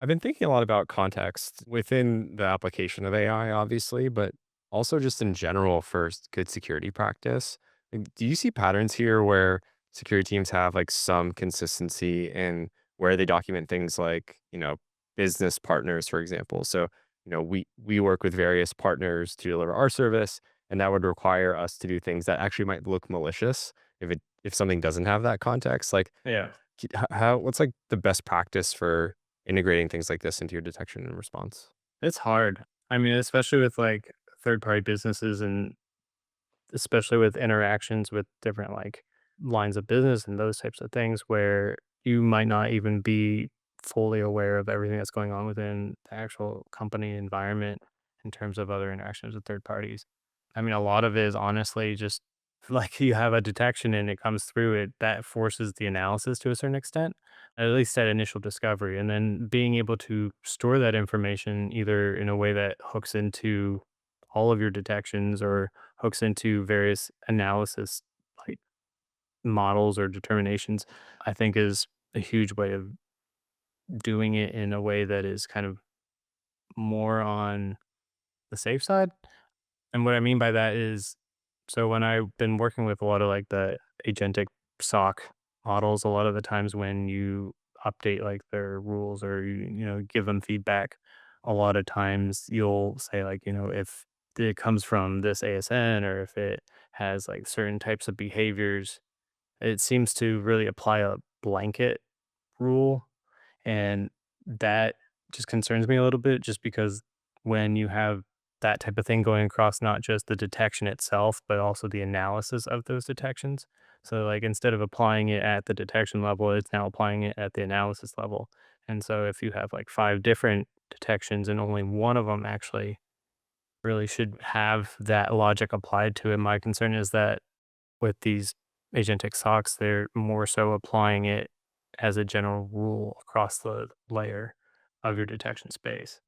I've been thinking a lot about context within the application of AI, obviously, but also just in general for good security practice. Like, do you see patterns here where security teams have like some consistency in where they document things like, business partners, for example? So, we work with various partners to deliver our service, and that would require us to do things that actually might look malicious if something doesn't have that context. Like, Yeah. what's like the best practice for integrating things like this into your detection and response? It's hard. I mean, especially with like third party businesses and especially with interactions with different like lines of business and those types of things where you might not even be fully aware of everything that's going on within the actual company environment in terms of other interactions with third parties. I mean, a lot of it is honestly just like you have a detection and it comes through it that forces the analysis to a certain extent, at least that initial discovery. And then being able to store that information either in a way that hooks into all of your detections or hooks into various analysis like models or determinations, I think is a huge way of doing it in a way that is kind of more on the safe side. And what I mean by that is, so when I've been working with a lot of like the agentic SOC models, a lot of the times when you update like their rules or you give them feedback, a lot of times you'll say like, if it comes from this ASN or if it has like certain types of behaviors, it seems to really apply a blanket rule, and that just concerns me a little bit just because when you have that type of thing going across not just the detection itself, but also the analysis of those detections. So, like, instead of applying it at the detection level, it's now applying it at the analysis level. And so, if you have like five different detections and only one of them actually really should have that logic applied to it, my concern is that with these agentic socks, they're more so applying it as a general rule across the layer of your detection space.